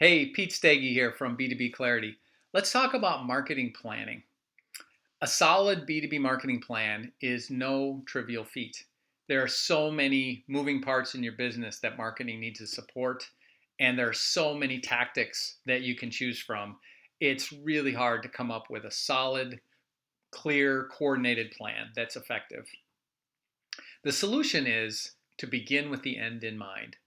Hey, Pete Stege here from B2B Clarity. Let's talk about marketing planning. A solid B2B marketing plan is no trivial feat. There are so many moving parts in your business that marketing needs to support, and there are so many tactics that you can choose from. It's really hard to come up with a solid, clear, coordinated plan that's effective. The solution is to begin with the end in mind.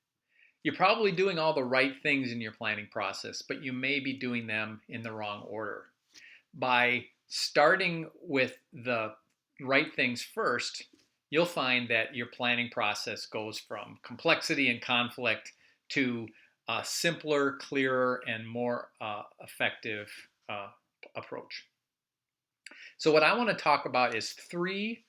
You're probably doing all the right things in your planning process, but you may be doing them in the wrong order. By starting with the right things first, you'll find that your planning process goes from complexity and conflict to a simpler, clearer, and more effective uh, approach. So, what I want to talk about is three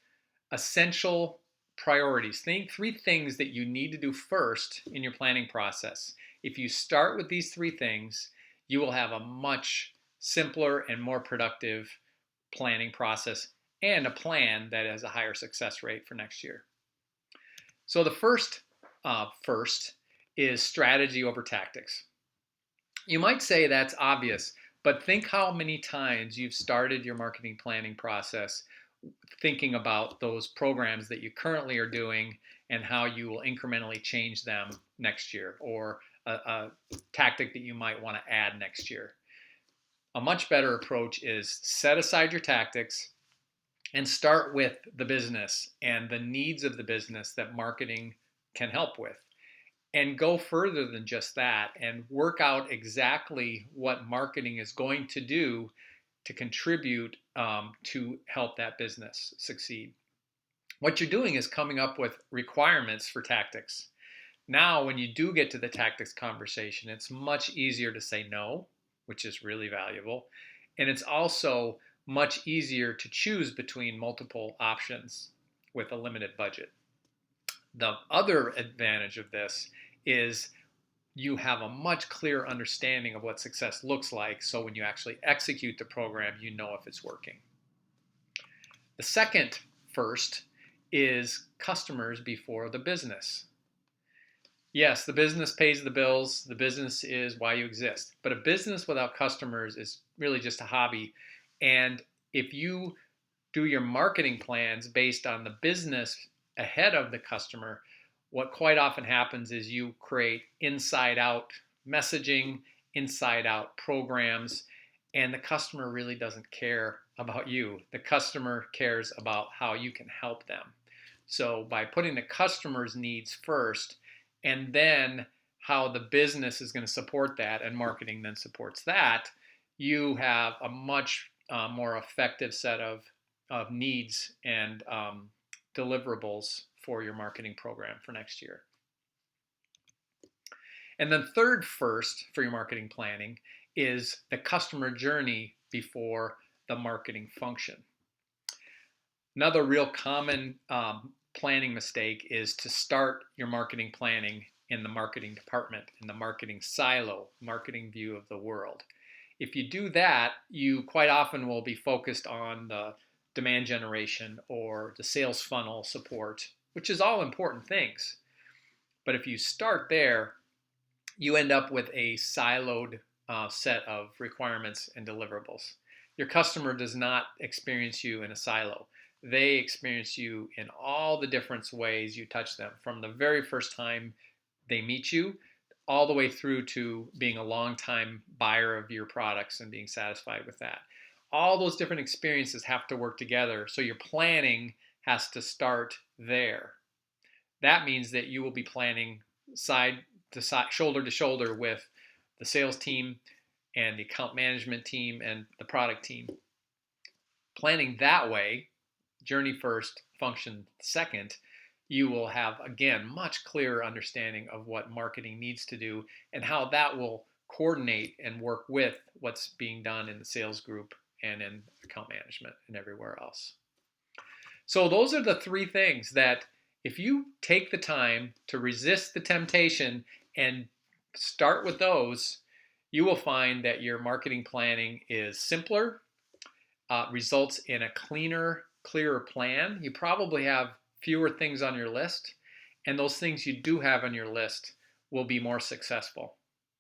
essential priorities. Think three things that you need to do first in your planning process. If you start with these three things, you will have a much simpler and more productive planning process and a plan that has a higher success rate for next year. So the first is strategy over tactics. You might say that's obvious, but think how many times you've started your marketing planning process thinking about those programs that you currently are doing and how you will incrementally change them next year, or a tactic that you might want to add next year. A much better approach is set aside your tactics and start with the business and the needs of the business that marketing can help with, and go further than just that and work out exactly what marketing is going to do to contribute to help that business succeed. What you're doing is coming up with requirements for tactics. Now, when you do get to the tactics conversation, it's much easier to say no, which is really valuable. And it's also much easier to choose between multiple options with a limited budget. The other advantage of this is you have a much clearer understanding of what success looks like. So when you actually execute the program, you know if it's working. The second first is customers before the business. Yes, the business pays the bills. The business is why you exist. But a business without customers is really just a hobby. And if you do your marketing plans based on the business ahead of the customer, what quite often happens is you create inside out messaging, inside out programs, and the customer really doesn't care about you. The customer cares about how you can help them. So by putting the customer's needs first, and then how the business is going to support that, and marketing then supports that, you have a much more effective set of needs and deliverables for your marketing program for next year. And then third first for your marketing planning is the customer journey before the marketing function. Another real common planning mistake is to start your marketing planning in the marketing department, in the marketing silo, marketing view of the world. If you do that, you quite often will be focused on the demand generation or the sales funnel support, which is all important things. But if you start there, you end up with a siloed set of requirements and deliverables. Your customer does not experience you in a silo. They experience you in all the different ways you touch them, from the very first time they meet you all the way through to being a long-time buyer of your products and being satisfied with that. All those different experiences have to work together, so your planning has to start there. That means that you will be planning side to side, shoulder to shoulder with the sales team and the account management team and the product team. Planning that way, journey first, function second, you will have, again, much clearer understanding of what marketing needs to do and how that will coordinate and work with what's being done in the sales group and in account management and everywhere else. So those are the three things that, if you take the time to resist the temptation and start with those, you will find that your marketing planning is simpler, results in a cleaner, clearer plan. You probably have fewer things on your list, and those things you do have on your list will be more successful.